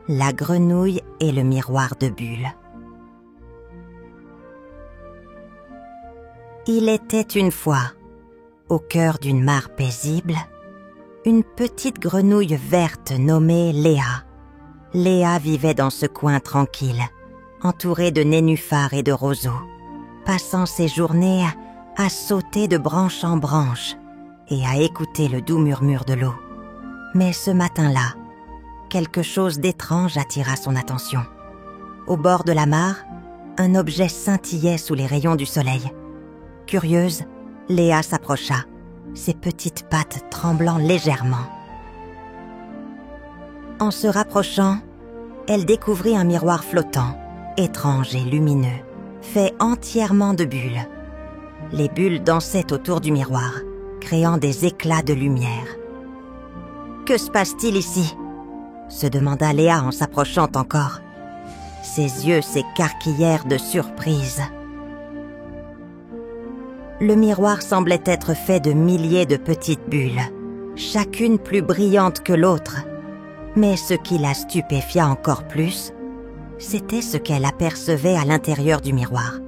La grenouille et le miroir de bulles. Il était une fois, au cœur d'une mare paisible, une petite grenouille verte nommée Léa. Léa vivait dans ce coin tranquille, entourée de nénuphars et de roseaux, passant ses journées à sauter de branche en branche et à écouter le doux murmure de l'eau. Mais ce matin-là, quelque chose d'étrange attira son attention. Au bord de la mare, un objet scintillait sous les rayons du soleil. Curieuse, Léa s'approcha, ses petites pattes tremblant légèrement. En se rapprochant, elle découvrit un miroir flottant, étrange et lumineux, fait entièrement de bulles. Les bulles dansaient autour du miroir, créant des éclats de lumière. « Que se passe-t-il ici ?» se demanda Léa en s'approchant encore. Ses yeux s'écarquillèrent de surprise. Le miroir semblait être fait de milliers de petites bulles, chacune plus brillante que l'autre. Mais ce qui la stupéfia encore plus, c'était ce qu'elle apercevait à l'intérieur du miroir.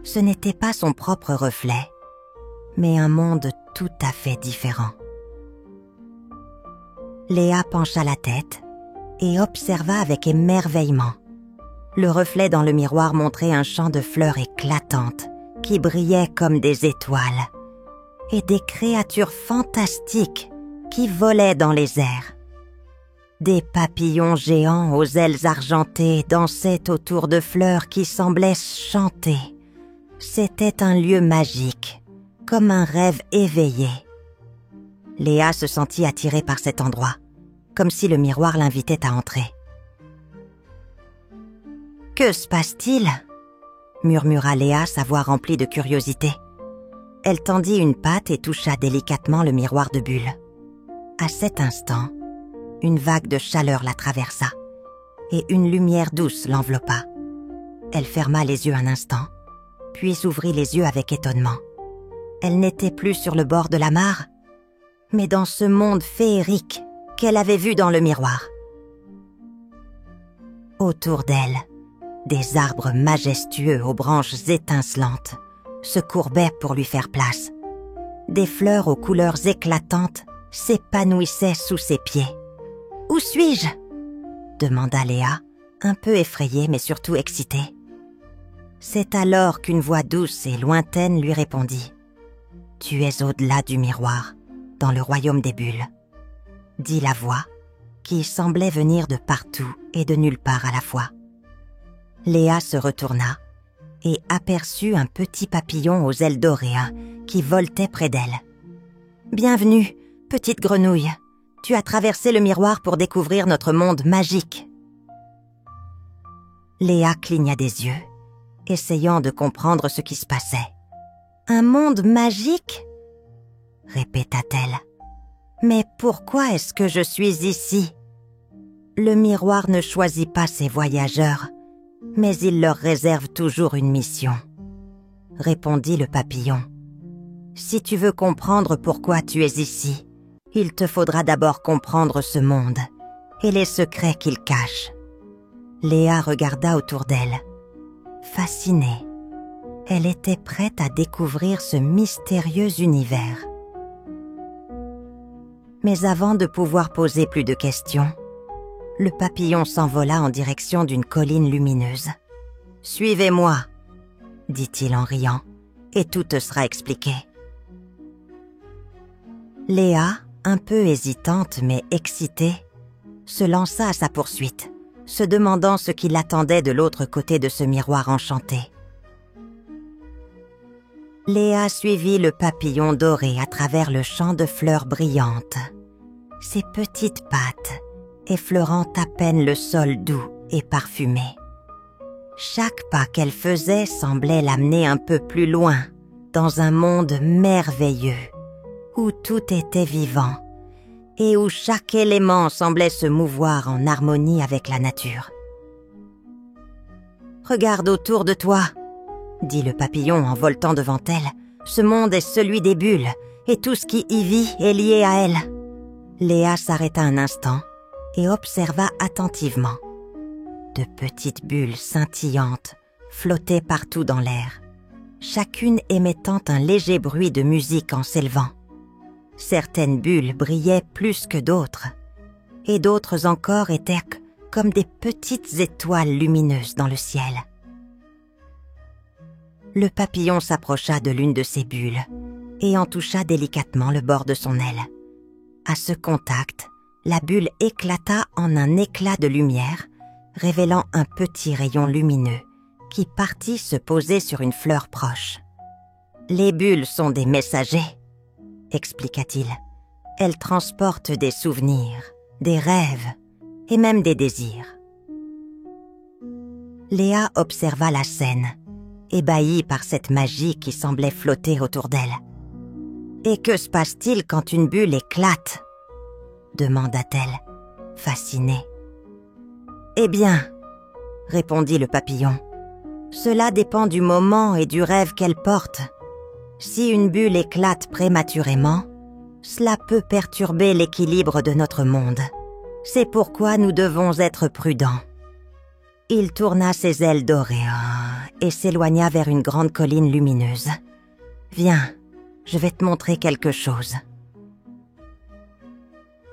Ce n'était pas son propre reflet, mais un monde tout à fait différent. Léa pencha la tête et observa avec émerveillement. Le reflet dans le miroir montrait un champ de fleurs éclatantes qui brillaient comme des étoiles et des créatures fantastiques qui volaient dans les airs. Des papillons géants aux ailes argentées dansaient autour de fleurs qui semblaient chanter. C'était un lieu magique, comme un rêve éveillé. Léa se sentit attirée par cet endroit, comme si le miroir l'invitait à entrer. « Que se passe-t-il » murmura Léa, sa voix remplie de curiosité. Elle tendit une patte et toucha délicatement le miroir de bulles. À cet instant, une vague de chaleur la traversa et une lumière douce l'enveloppa. Elle ferma les yeux un instant, puis ouvrit les yeux avec étonnement. Elle n'était plus sur le bord de la mare, mais dans ce monde féerique qu'elle avait vu dans le miroir. Autour d'elle, des arbres majestueux aux branches étincelantes se courbaient pour lui faire place. Des fleurs aux couleurs éclatantes s'épanouissaient sous ses pieds. « Où suis-je » demanda Léa, un peu effrayée mais surtout excitée. C'est alors qu'une voix douce et lointaine lui répondit. « Tu es au-delà du miroir, dans le royaume des bulles. » dit la voix, qui semblait venir de partout et de nulle part à la fois. Léa se retourna et aperçut un petit papillon aux ailes dorées qui voltait près d'elle. « Bienvenue, petite grenouille. Tu as traversé le miroir pour découvrir notre monde magique. » Léa cligna des yeux, essayant de comprendre ce qui se passait. « Un monde magique ?» répéta-t-elle. « Mais pourquoi est-ce que je suis ici ?» Le miroir ne choisit pas ses voyageurs, mais il leur réserve toujours une mission, répondit le papillon. Si tu veux comprendre pourquoi tu es ici, il te faudra d'abord comprendre ce monde et les secrets qu'il cache. Léa regarda autour d'elle. Fascinée, elle était prête à découvrir ce mystérieux univers. Mais avant de pouvoir poser plus de questions, le papillon s'envola en direction d'une colline lumineuse. « Suivez-moi » dit-il en riant, « et tout te sera expliqué. » Léa, un peu hésitante mais excitée, se lança à sa poursuite, se demandant ce qui l'attendait de l'autre côté de ce miroir enchanté. Léa suivit le papillon doré à travers le champ de fleurs brillantes, ses petites pattes effleurant à peine le sol doux et parfumé. Chaque pas qu'elle faisait semblait l'amener un peu plus loin, dans un monde merveilleux, où tout était vivant et où chaque élément semblait se mouvoir en harmonie avec la nature. « Regarde autour de toi » dit le papillon en voltant devant elle. « Ce monde est celui des bulles, et tout ce qui y vit est lié à elle. » Léa s'arrêta un instant et observa attentivement. De petites bulles scintillantes flottaient partout dans l'air, chacune émettant un léger bruit de musique en s'élevant. Certaines bulles brillaient plus que d'autres, et d'autres encore étaient comme des petites étoiles lumineuses dans le ciel. Le papillon s'approcha de l'une de ces bulles et en toucha délicatement le bord de son aile. À ce contact, la bulle éclata en un éclat de lumière, révélant un petit rayon lumineux qui partit se poser sur une fleur proche. « Les bulles sont des messagers », expliqua-t-il. « Elles transportent des souvenirs, des rêves et même des désirs. » Léa observa la scène, ébahie par cette magie qui semblait flotter autour d'elle. « Et que se passe-t-il quand une bulle éclate ?» demanda-t-elle, fascinée. « Eh bien, » répondit le papillon, « cela dépend du moment et du rêve qu'elle porte. Si une bulle éclate prématurément, cela peut perturber l'équilibre de notre monde. C'est pourquoi nous devons être prudents. » Il tourna ses ailes dorées et s'éloigna vers une grande colline lumineuse. « Viens, je vais te montrer quelque chose. »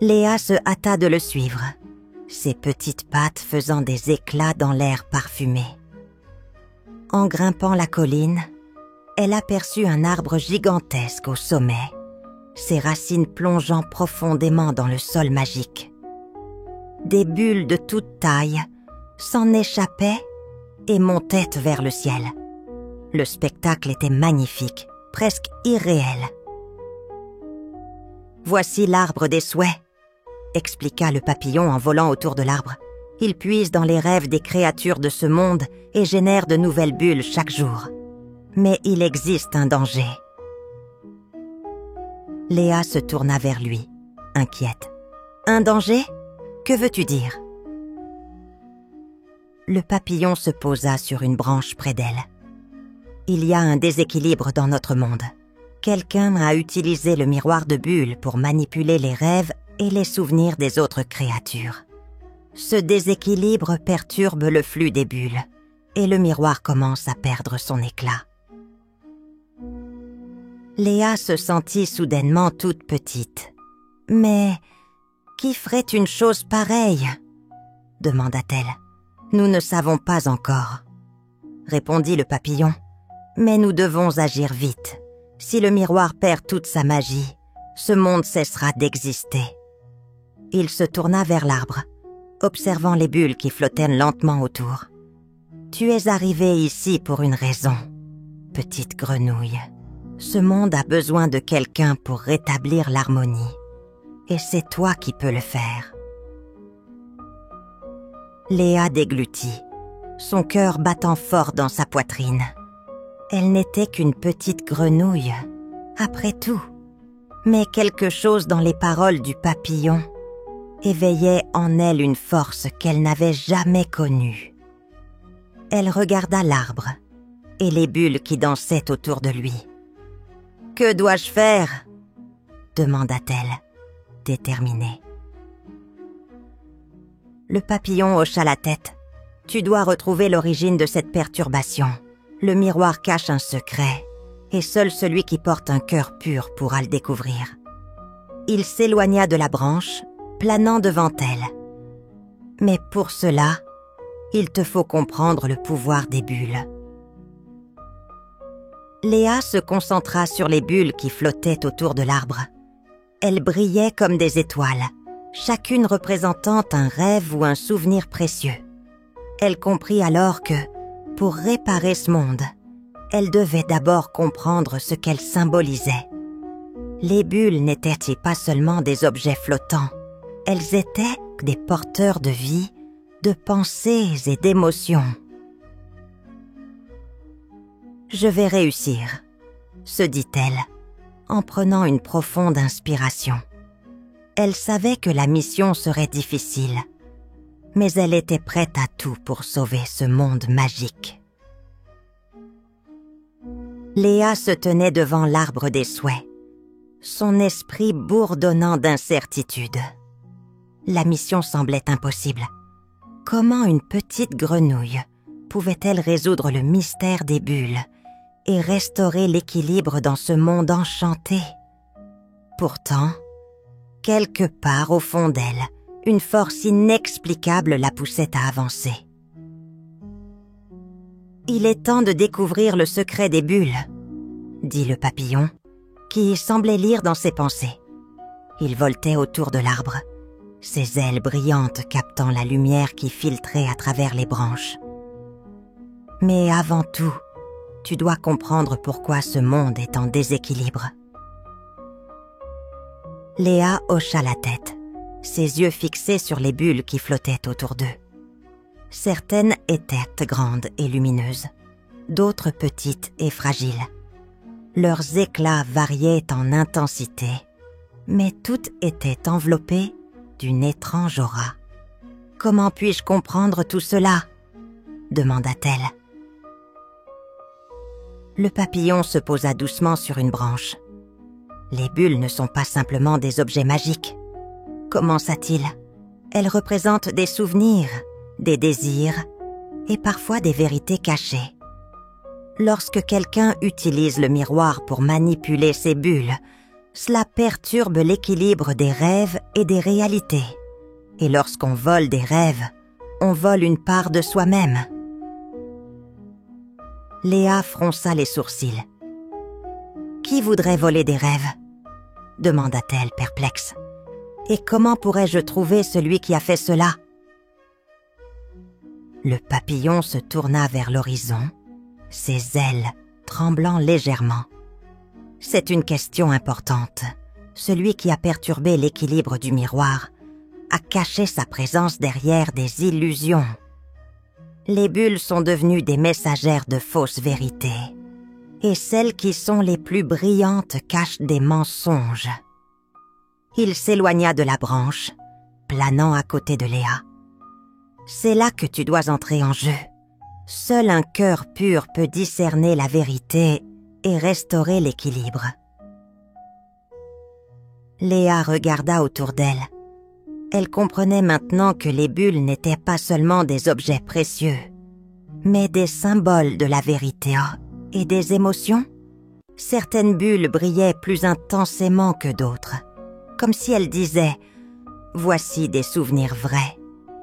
Léa se hâta de le suivre, ses petites pattes faisant des éclats dans l'air parfumé. En grimpant la colline, elle aperçut un arbre gigantesque au sommet, ses racines plongeant profondément dans le sol magique. Des bulles de toute taille s'en échappaient et montaient vers le ciel. Le spectacle était magnifique, presque irréel. « Voici l'arbre des souhaits », expliqua le papillon en volant autour de l'arbre. « Il puise dans les rêves des créatures de ce monde et génère de nouvelles bulles chaque jour. Mais il existe un danger. » Léa se tourna vers lui, inquiète. « Un danger ? Que veux-tu dire ?» Le papillon se posa sur une branche près d'elle. « Il y a un déséquilibre dans notre monde. Quelqu'un a utilisé le miroir de bulles pour manipuler les rêves et les souvenirs des autres créatures. Ce déséquilibre perturbe le flux des bulles et le miroir commence à perdre son éclat. » Léa se sentit soudainement toute petite. « Mais qui ferait une chose pareille ?» demanda-t-elle. « Nous ne savons pas encore, » répondit le papillon. « Mais nous devons agir vite. Si le miroir perd toute sa magie, ce monde cessera d'exister. » Il se tourna vers l'arbre, observant les bulles qui flottaient lentement autour. « Tu es arrivée ici pour une raison, petite grenouille. Ce monde a besoin de quelqu'un pour rétablir l'harmonie. Et c'est toi qui peux le faire. » Léa déglutit, son cœur battant fort dans sa poitrine. Elle n'était qu'une petite grenouille, après tout. Mais quelque chose dans les paroles du papillon éveillait en elle une force qu'elle n'avait jamais connue. Elle regarda l'arbre et les bulles qui dansaient autour de lui. « Que dois-je faire ?» demanda-t-elle, déterminée. Le papillon hocha la tête. « Tu dois retrouver l'origine de cette perturbation. Le miroir cache un secret, et seul celui qui porte un cœur pur pourra le découvrir. » Il s'éloigna de la branche, planant devant elle. « Mais pour cela, il te faut comprendre le pouvoir des bulles. » Léa se concentra sur les bulles qui flottaient autour de l'arbre. Elles brillaient comme des étoiles, chacune représentant un rêve ou un souvenir précieux. Elle comprit alors que, pour réparer ce monde, elle devait d'abord comprendre ce qu'elles symbolisaient. Les bulles n'étaient pas seulement des objets flottants, elles étaient des porteurs de vie, de pensées et d'émotions. « Je vais réussir », se dit-elle, en prenant une profonde inspiration. Elle savait que la mission serait difficile, mais elle était prête à tout pour sauver ce monde magique. Léa se tenait devant l'arbre des souhaits, son esprit bourdonnant d'incertitude. La mission semblait impossible. Comment une petite grenouille pouvait-elle résoudre le mystère des bulles et restaurer l'équilibre dans ce monde enchanté? Pourtant, quelque part au fond d'elle, une force inexplicable la poussait à avancer. « Il est temps de découvrir le secret des bulles », dit le papillon, qui semblait lire dans ses pensées. Il voltait autour de l'arbre, ses ailes brillantes captant la lumière qui filtrait à travers les branches. « Mais avant tout, tu dois comprendre pourquoi ce monde est en déséquilibre. » Léa hocha la tête, ses yeux fixés sur les bulles qui flottaient autour d'eux. Certaines étaient grandes et lumineuses, d'autres petites et fragiles. Leurs éclats variaient en intensité, mais toutes étaient enveloppées d'une étrange aura. « Comment puis-je comprendre tout cela ?» demanda-t-elle. Le papillon se posa doucement sur une branche. « Les bulles ne sont pas simplement des objets magiques. » commença-t-il. « Elles représentent des souvenirs, des désirs et parfois des vérités cachées. Lorsque quelqu'un utilise le miroir pour manipuler ces bulles, cela perturbe l'équilibre des rêves et des réalités. Et lorsqu'on vole des rêves, on vole une part de soi-même. » Léa fronça les sourcils. « Qui voudrait voler des rêves ?» demanda-t-elle perplexe. « Et comment pourrais-je trouver celui qui a fait cela ?» Le papillon se tourna vers l'horizon, ses ailes tremblant légèrement. « C'est une question importante. Celui qui a perturbé l'équilibre du miroir a caché sa présence derrière des illusions. Les bulles sont devenues des messagères de fausses vérités, et celles qui sont les plus brillantes cachent des mensonges. » Il s'éloigna de la branche, planant à côté de Léa. « C'est là que tu dois entrer en jeu. Seul un cœur pur peut discerner la vérité et restaurer l'équilibre. » Léa regarda autour d'elle. Elle comprenait maintenant que les bulles n'étaient pas seulement des objets précieux, mais des symboles de la vérité et des émotions. Certaines bulles brillaient plus intensément que d'autres, comme si elles disaient « Voici des souvenirs vrais,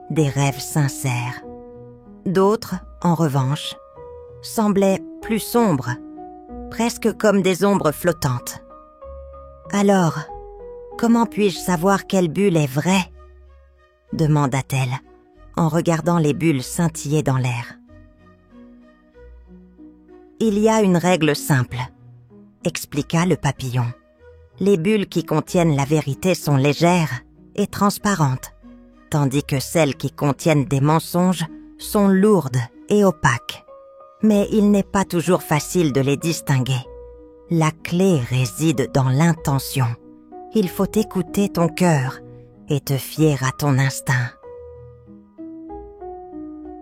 des rêves sincères. » D'autres, en revanche, semblaient plus sombres, presque comme des ombres flottantes. « Alors, comment puis-je savoir quelle bulle est vraie ?» demanda-t-elle, en regardant les bulles scintiller dans l'air. « Il y a une règle simple, » expliqua le papillon. « Les bulles qui contiennent la vérité sont légères et transparentes, tandis que celles qui contiennent des mensonges sont lourdes et opaques. Mais il n'est pas toujours facile de les distinguer. La clé réside dans l'intention. Il faut écouter ton cœur et te fier à ton instinct. »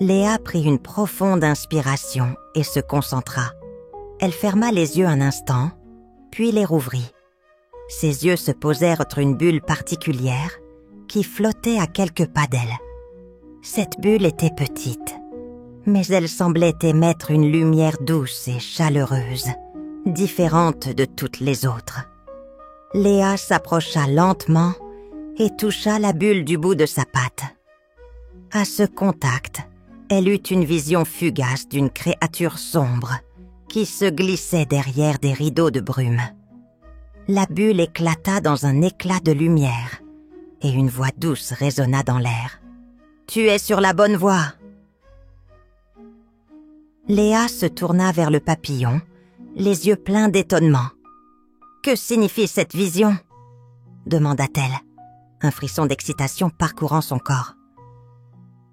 Léa prit une profonde inspiration et se concentra. Elle ferma les yeux un instant, puis les rouvrit. Ses yeux se posèrent sur une bulle particulière qui flottait à quelques pas d'elle. Cette bulle était petite, mais elle semblait émettre une lumière douce et chaleureuse, différente de toutes les autres. Léa s'approcha lentement et toucha la bulle du bout de sa patte. À ce contact, elle eut une vision fugace d'une créature sombre qui se glissait derrière des rideaux de brume. La bulle éclata dans un éclat de lumière et une voix douce résonna dans l'air. « Tu es sur la bonne voie !» Léa se tourna vers le papillon, les yeux pleins d'étonnement. « Que signifie cette vision ?» demanda-t-elle, un frisson d'excitation parcourant son corps.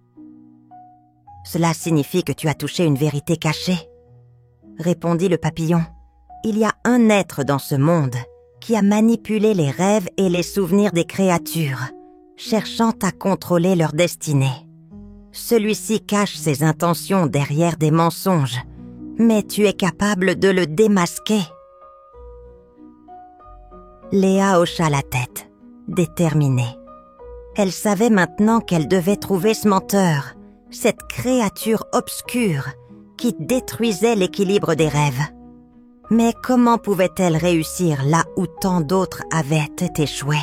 « Cela signifie que tu as touché une vérité cachée, » répondit le papillon. « Il y a un être dans ce monde qui a manipulé les rêves et les souvenirs des créatures, cherchant à contrôler leur destinée. Celui-ci cache ses intentions derrière des mensonges, mais tu es capable de le démasquer. » Léa hocha la tête, déterminée. Elle savait maintenant qu'elle devait trouver ce menteur, cette créature obscure qui détruisait l'équilibre des rêves. Mais comment pouvait-elle réussir là où tant d'autres avaient échoué?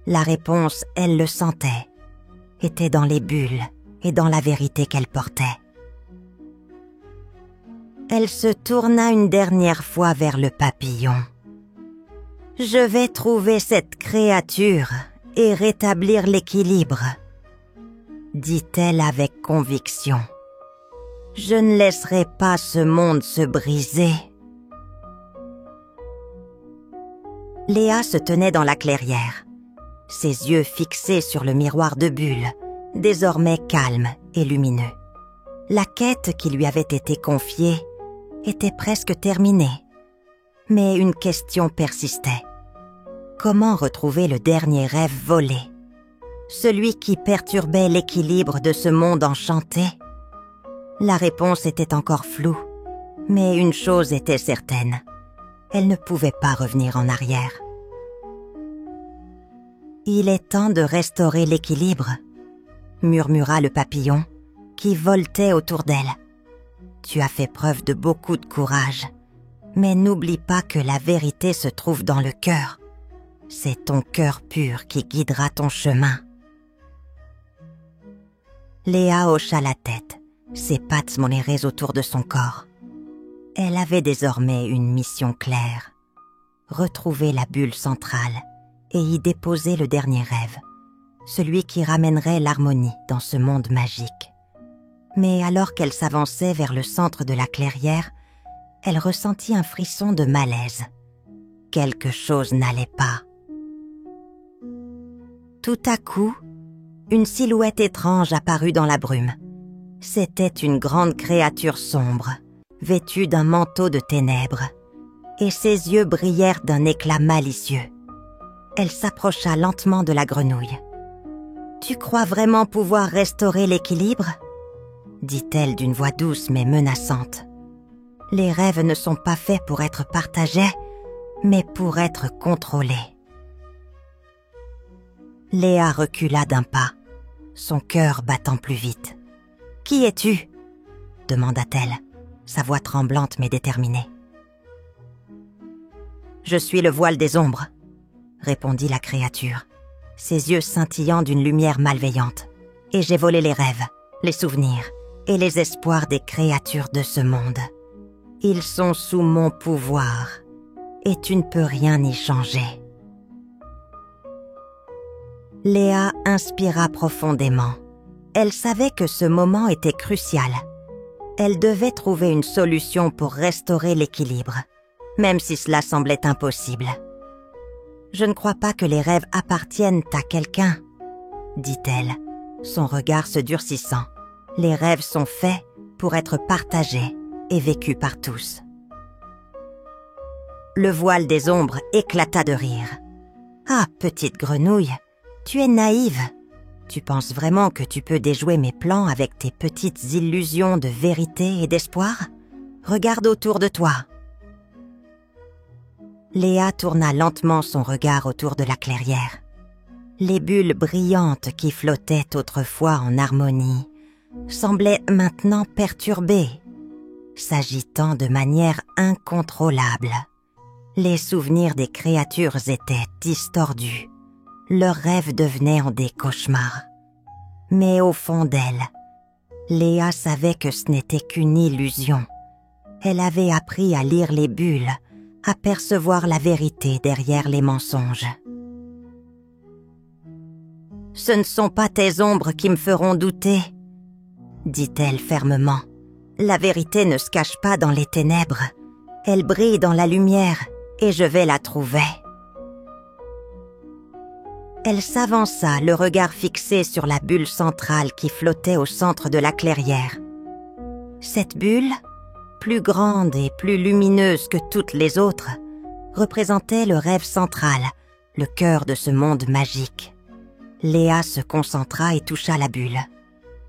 La réponse, elle le sentait, était dans les bulles et dans la vérité qu'elle portait. Elle se tourna une dernière fois vers le papillon. « Je vais trouver cette créature et rétablir l'équilibre, » dit-elle avec conviction. « Je ne laisserai pas ce monde se briser. » Léa se tenait dans la clairière, ses yeux fixés sur le miroir de bulles, désormais calme et lumineux. La quête qui lui avait été confiée était presque terminée, mais une question persistait. Comment retrouver le dernier rêve volé, celui qui perturbait l'équilibre de ce monde enchanté? La réponse était encore floue, mais une chose était certaine, elle ne pouvait pas revenir en arrière. « Il est temps de restaurer l'équilibre », murmura le papillon, qui voltait autour d'elle. « Tu as fait preuve de beaucoup de courage, mais n'oublie pas que la vérité se trouve dans le cœur. C'est ton cœur pur qui guidera ton chemin. » Léa hocha la tête, ses pattes monérées autour de son corps. Elle avait désormais une mission claire, retrouver la bulle centrale et y déposer le dernier rêve, celui qui ramènerait l'harmonie dans ce monde magique. Mais alors qu'elle s'avançait vers le centre de la clairière, elle ressentit un frisson de malaise. Quelque chose n'allait pas. Tout à coup, une silhouette étrange apparut dans la brume. C'était une grande créature sombre, vêtue d'un manteau de ténèbres, et ses yeux brillèrent d'un éclat malicieux. Elle s'approcha lentement de la grenouille. « Tu crois vraiment pouvoir restaurer l'équilibre ?» dit-elle d'une voix douce mais menaçante. « Les rêves ne sont pas faits pour être partagés, mais pour être contrôlés. » Léa recula d'un pas, son cœur battant plus vite. « Qui es-tu » demanda-t-elle, sa voix tremblante mais déterminée. « Je suis le voile des ombres » répondit la créature, ses yeux scintillant d'une lumière malveillante. « Et j'ai volé les rêves, les souvenirs et les espoirs des créatures de ce monde. Ils sont sous mon pouvoir, et tu ne peux rien y changer. » Léa inspira profondément. Elle savait que ce moment était crucial. Elle devait trouver une solution pour restaurer l'équilibre, même si cela semblait impossible. « Je ne crois pas que les rêves appartiennent à quelqu'un, » dit-elle, son regard se durcissant. « Les rêves sont faits pour être partagés et vécus par tous. » Le voile des ombres éclata de rire. « Ah, petite grenouille, tu es naïve. Tu penses vraiment que tu peux déjouer mes plans avec tes petites illusions de vérité et d'espoir? Regarde autour de toi. » Léa tourna lentement son regard autour de la clairière. Les bulles brillantes qui flottaient autrefois en harmonie semblaient maintenant perturbées, s'agitant de manière incontrôlable. Les souvenirs des créatures étaient distordus. Leurs rêves devenaient en des cauchemars. Mais au fond d'elle, Léa savait que ce n'était qu'une illusion. Elle avait appris à lire les bulles, à percevoir la vérité derrière les mensonges. « Ce ne sont pas tes ombres qui me feront douter, » dit-elle fermement. « La vérité ne se cache pas dans les ténèbres. Elle brille dans la lumière et je vais la trouver. » Elle s'avança, le regard fixé sur la bulle centrale qui flottait au centre de la clairière. Cette bulle, plus grande et plus lumineuse que toutes les autres, représentait le rêve central, le cœur de ce monde magique. Léa se concentra et toucha la bulle.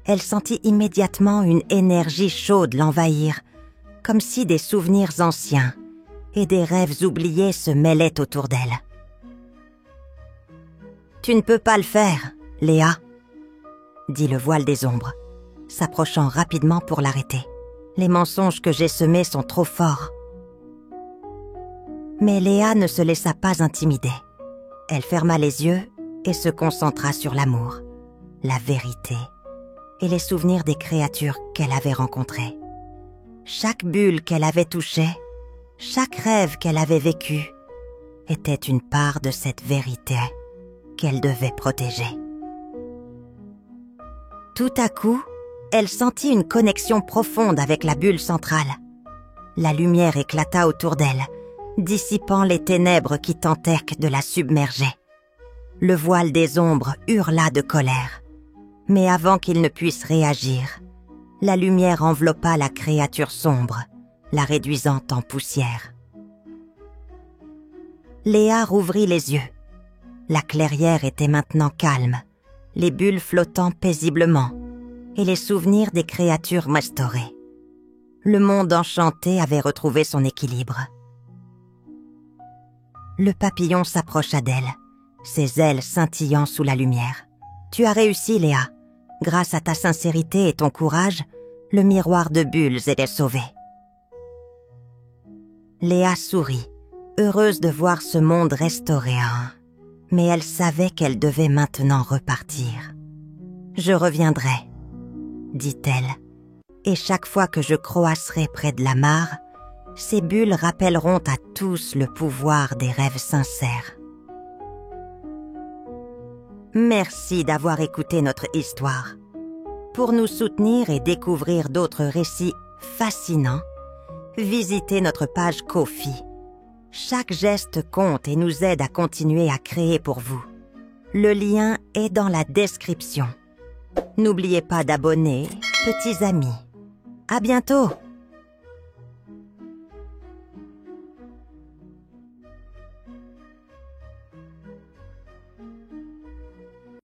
Elle sentit immédiatement une énergie chaude l'envahir, comme si des souvenirs anciens et des rêves oubliés se mêlaient autour d'elle. « Tu ne peux pas le faire, Léa, dit le voile des ombres, s'approchant rapidement pour l'arrêter. Les mensonges que j'ai semés sont trop forts. Mais Léa ne se laissa pas intimider. Elle ferma les yeux et se concentra sur l'amour, la vérité et les souvenirs des créatures qu'elle avait rencontrées. Chaque bulle qu'elle avait touchée, chaque rêve qu'elle avait vécu, était une part de cette vérité qu'elle devait protéger. Tout à coup, elle sentit une connexion profonde avec la bulle centrale. La lumière éclata autour d'elle, dissipant les ténèbres qui tentèrent de la submerger. Le voile des ombres hurla de colère. Mais avant qu'il ne puisse réagir, la lumière enveloppa la créature sombre, la réduisant en poussière. Léa rouvrit les yeux. La clairière était maintenant calme, les bulles flottant paisiblement, et les souvenirs des créatures restaurés. Le monde enchanté avait retrouvé son équilibre. Le papillon s'approcha d'elle, ses ailes scintillant sous la lumière. « Tu as réussi, Léa. Grâce à ta sincérité et ton courage, le miroir de bulles était sauvé. » Léa sourit, heureuse de voir ce monde restauré. Mais elle savait qu'elle devait maintenant repartir. « Je reviendrai, » dit-elle, « et chaque fois que je croasserai près de la mare, ces bulles rappelleront à tous le pouvoir des rêves sincères. » Merci d'avoir écouté notre histoire. Pour nous soutenir et découvrir d'autres récits fascinants, visitez notre page Ko-fi. Chaque geste compte et nous aide à continuer à créer pour vous. Le lien est dans la description. N'oubliez pas d'abonner, petits amis. À bientôt!